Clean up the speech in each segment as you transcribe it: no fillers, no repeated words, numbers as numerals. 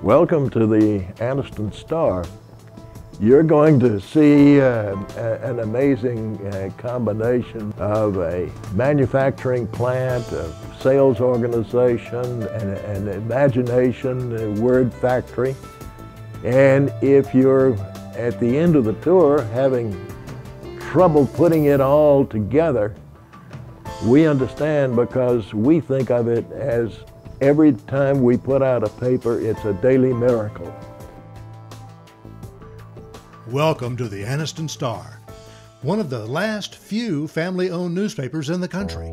Welcome to the Anniston Star. You're going to see an amazing combination of a manufacturing plant, a sales organization, an imagination, a word factory. And if you're at the end of the tour having trouble putting it all together, we understand, because we think of it as every time we put out a paper, it's a daily miracle. Welcome to the Anniston Star, one of the last few family-owned newspapers in the country.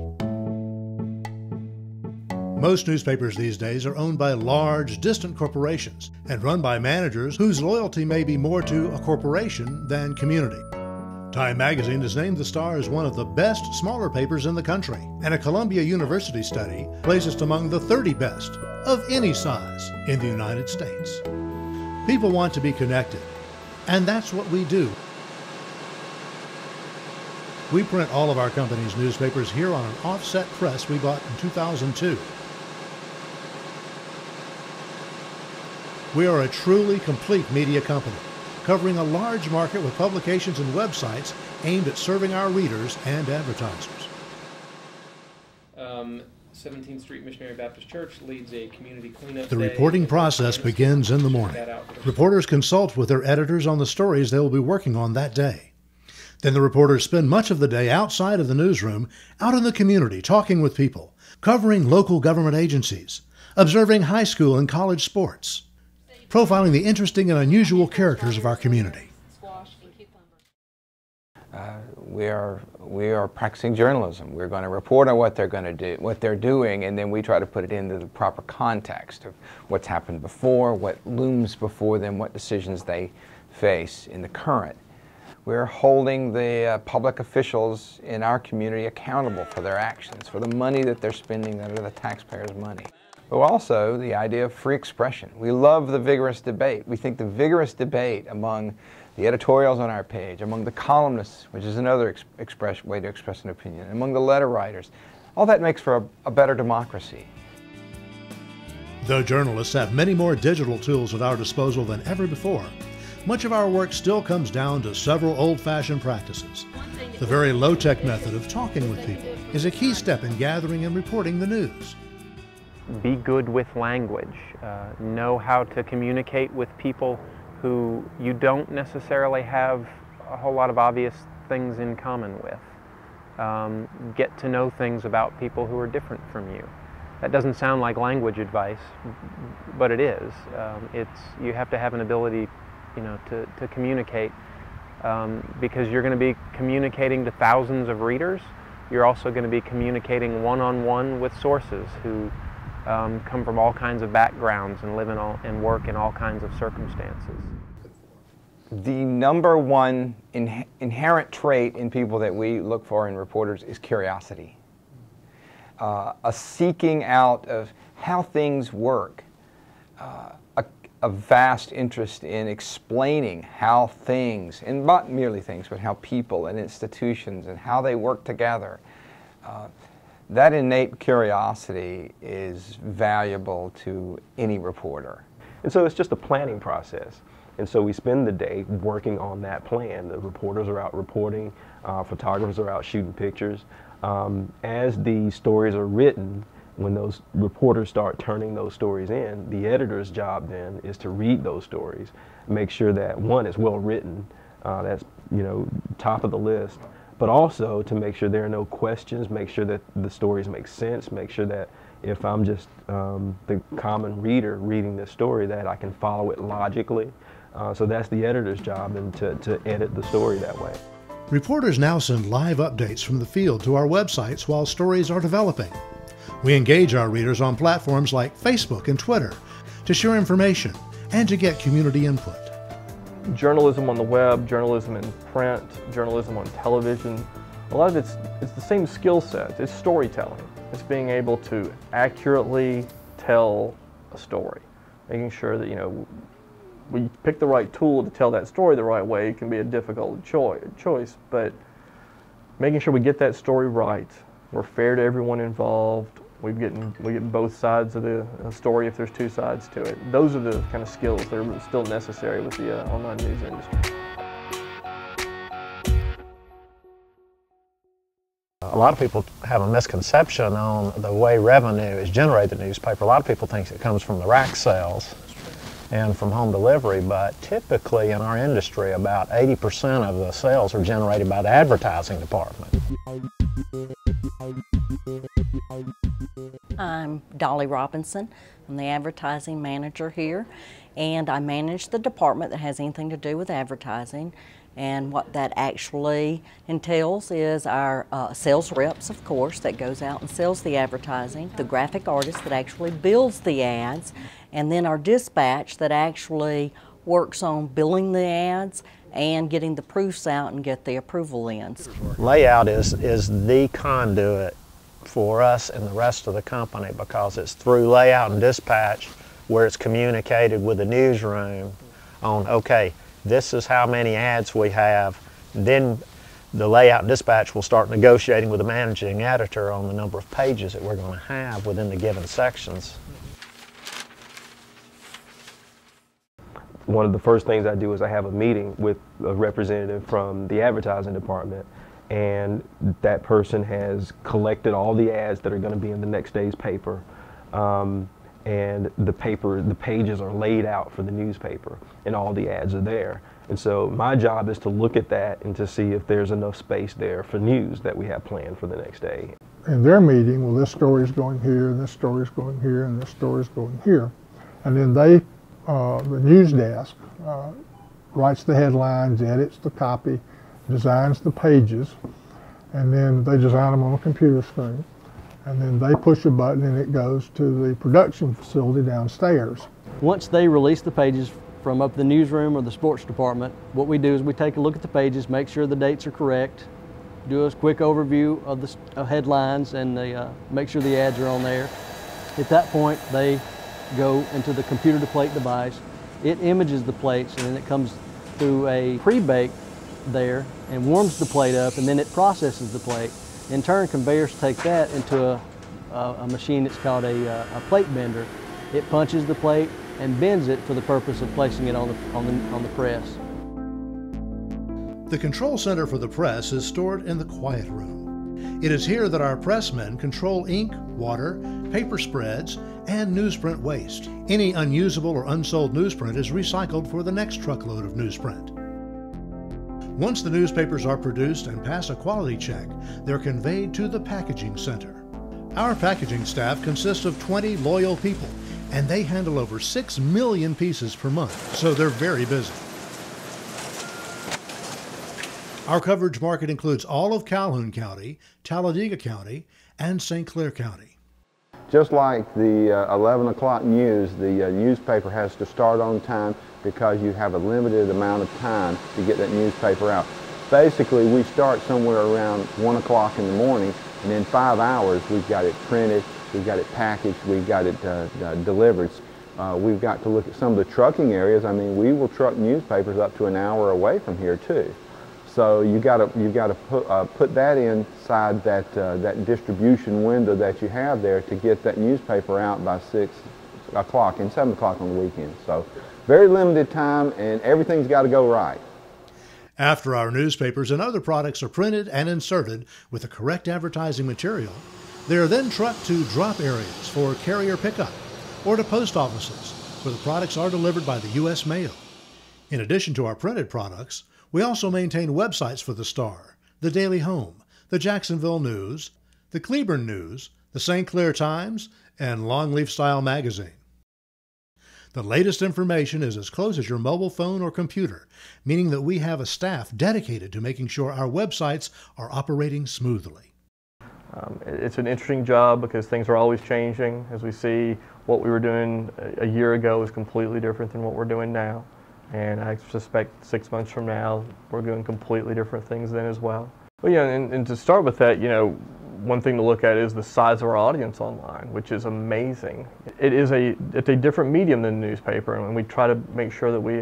Most newspapers these days are owned by large, distant corporations and run by managers whose loyalty may be more to a corporation than community. Time magazine has named the Star as one of the best smaller papers in the country, and a Columbia University study places it among the 30 best of any size in the United States. People want to be connected, and that's what we do. We print all of our company's newspapers here on an offset press we bought in 2002. We are a truly complete media company, covering a large market with publications and websites aimed at serving our readers and advertisers. 17th Street Missionary Baptist Church leads a community cleanup. The reporting process begins in the morning. Reporters consult with their editors on the stories they will be working on that day. Then the reporters spend much of the day outside of the newsroom, out in the community, talking with people, covering local government agencies, observing high school and college sports, profiling the interesting and unusual characters of our community. We are practicing journalism. We're going to report on what they're going to do, what they're doing, and then we try to put it into the proper context of what's happened before, what looms before them, what decisions they face in the current. We're holding the public officials in our community accountable for their actions, for the money that they're spending that are the taxpayers' money. But also the idea of free expression. We love the vigorous debate. We think the vigorous debate among the editorials on our page, among the columnists, which is another way to express an opinion, among the letter writers, all that makes for a better democracy. Though journalists have many more digital tools at our disposal than ever before, much of our work still comes down to several old-fashioned practices. The very low-tech method of talking with people is a key step in gathering and reporting the news. Be good with language. Know how to communicate with people who you don't necessarily have a whole lot of obvious things in common with. Get to know things about people who are different from you. That doesn't sound like language advice, but it is. You have to have an ability, to communicate, because you're going to be communicating to thousands of readers. You're also going to be communicating one-on-one with sources who come from all kinds of backgrounds and live and work in all kinds of circumstances. The number one inherent trait in people that we look for in reporters is curiosity. A seeking out of how things work, a vast interest in explaining how things, and not merely things, but how people and institutions and how they work together. That innate curiosity is valuable to any reporter. And so it's just a planning process. And so we spend the day working on that plan. The reporters are out reporting, photographers are out shooting pictures. As the stories are written, when those reporters start turning those stories in, the editor's job then is to read those stories, make sure that one, it's well written, that's top of the list, but also to make sure there are no questions, make sure that the stories make sense, make sure that if I'm just the common reader reading this story, that I can follow it logically. So that's the editor's job, and to edit the story that way. Reporters now send live updates from the field to our websites while stories are developing. We engage our readers on platforms like Facebook and Twitter to share information and to get community input. Journalism on the web, journalism in print, journalism on television, a lot of it's the same skill set. It's storytelling. It's being able to accurately tell a story, making sure that we pick the right tool to tell that story the right way. It can be a difficult choice, but making sure we get that story right, we're fair to everyone involved, We get both sides of the story if there's two sides to it. Those are the kind of skills that are still necessary with the online news industry. A lot of people have a misconception on the way revenue is generated in the newspaper. A lot of people think it comes from the rack sales and from home delivery, but typically in our industry about 80% of the sales are generated by the advertising department. I'm Dolly Robinson. I'm the advertising manager here, and I manage the department that has anything to do with advertising. And what that actually entails is our sales reps, of course, that goes out and sells the advertising, the graphic artist that actually builds the ads, and then our dispatch that actually works on billing the ads and getting the proofs out and get the approval in. Layout is the conduit for us and the rest of the company because it's through layout and dispatch where it's communicated with the newsroom on, okay, this is how many ads we have. Then the layout and dispatch will start negotiating with the managing editor on the number of pages that we're going to have within the given sections. One of the first things I do is I have a meeting with a representative from the advertising department, and that person has collected all the ads that are going to be in the next day's paper. And the pages are laid out for the newspaper and all the ads are there. And so my job is to look at that and to see if there's enough space there for news that we have planned for the next day. In their meeting, well, this story's going here, and this story's going here, and this story's going here. And then they, the news desk, writes the headlines, edits the copy, designs the pages, and then they design them on a computer screen. And then they push a button and it goes to the production facility downstairs. Once they release the pages from up the newsroom or the sports department, what we do is we take a look at the pages, make sure the dates are correct, do a quick overview of the headlines, and make sure the ads are on there. At that point, they go into the computer to plate device. It images the plates, and then it comes through a pre-bake there and warms the plate up, and then it processes the plate. In turn, conveyors take that into a machine that's called a plate bender. It punches the plate and bends it for the purpose of placing it on the press. The control center for the press is stored in the quiet room. It is here that our pressmen control ink, water, paper spreads, and newsprint waste. Any unusable or unsold newsprint is recycled for the next truckload of newsprint. Once the newspapers are produced and pass a quality check, they're conveyed to the packaging center. Our packaging staff consists of 20 loyal people, and they handle over 6 million pieces per month, so they're very busy. Our coverage market includes all of Calhoun County, Talladega County, and St. Clair County. Just like the 11 o'clock news, the newspaper has to start on time because you have a limited amount of time to get that newspaper out. Basically, we start somewhere around 1 o'clock in the morning, and in 5 hours we've got it printed, we've got it packaged, we've got it delivered. We've got to look at some of the trucking areas. I mean, we will truck newspapers up to an hour away from here too. So you've got to put that inside that distribution window that you have there to get that newspaper out by 6 o'clock and 7 o'clock on the weekend. So very limited time, and everything's got to go right. After our newspapers and other products are printed and inserted with the correct advertising material, they are then trucked to drop areas for carrier pickup or to post offices where the products are delivered by the U.S. Mail. In addition to our printed products, we also maintain websites for the Star, the Daily Home, the Jacksonville News, the Cleburne News, the St. Clair Times, and Longleaf Style Magazine. The latest information is as close as your mobile phone or computer, meaning that we have a staff dedicated to making sure our websites are operating smoothly. It's an interesting job because things are always changing. As we see, what we were doing a year ago is completely different than what we're doing now. And I suspect 6 months from now, we're doing completely different things then as well. But yeah, and to start with that, you know, one thing to look at is the size of our audience online, which is amazing. It's a different medium than the newspaper, and we try to make sure that we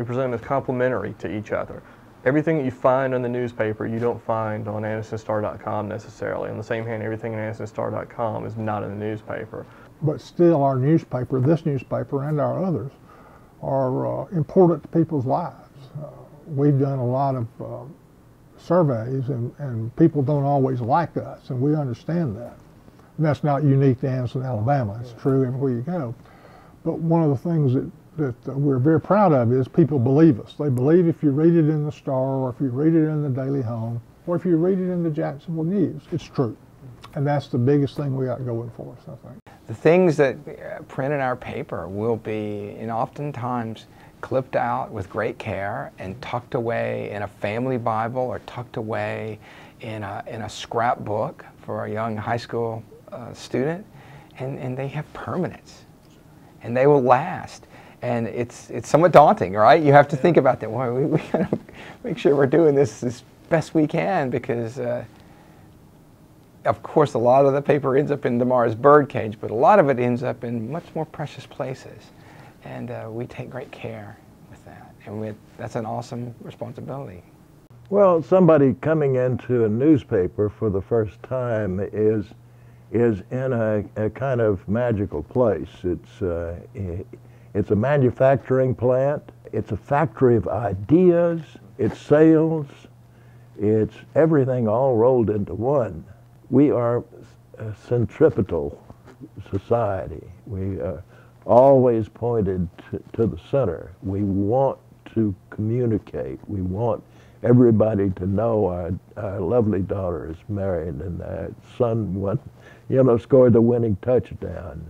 present them as complementary to each other. everything that you find in the newspaper you don't find on AnnistonStar.com necessarily. On the same hand, everything in AnnistonStar.com is not in the newspaper. But still, our newspaper, this newspaper and our others, are important to people's lives. We've done a lot of surveys, and people don't always like us, and we understand that. And that's not unique to Anniston, Alabama. It's true everywhere you go. But one of the things that we're very proud of is people believe us. They believe if you read it in the Star, or if you read it in the Daily Home, or if you read it in the Jacksonville News, it's true. And that's the biggest thing we got going for us, I think. The things that print in our paper will be, and oftentimes, clipped out with great care and tucked away in a family Bible or tucked away in a scrapbook for a young high school student, and they have permanence, and they will last. And it's somewhat daunting, right? You have to think about that. Well, we gotta make sure we're doing this as best we can, because of course a lot of the paper ends up in tomorrow's birdcage, but a lot of it ends up in much more precious places. And we take great care with that. And that's an awesome responsibility. Well, somebody coming into a newspaper for the first time is in a kind of magical place. It's a manufacturing plant. It's a factory of ideas. It's sales. It's everything all rolled into one. We are a centripetal society. We are always pointed to the center. We want to communicate. We want everybody to know our lovely daughter is married and our son scored the winning touchdown.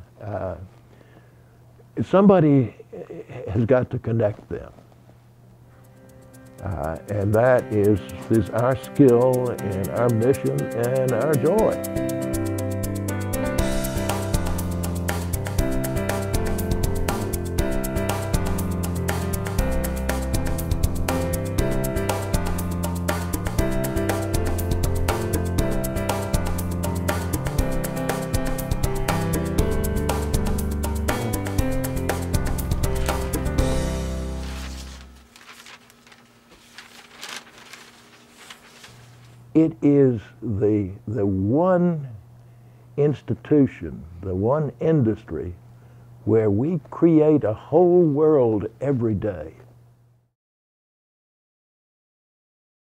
Somebody has got to connect them. And that is our skill and our mission and our joy. It is the one institution, the one industry where we create a whole world every day.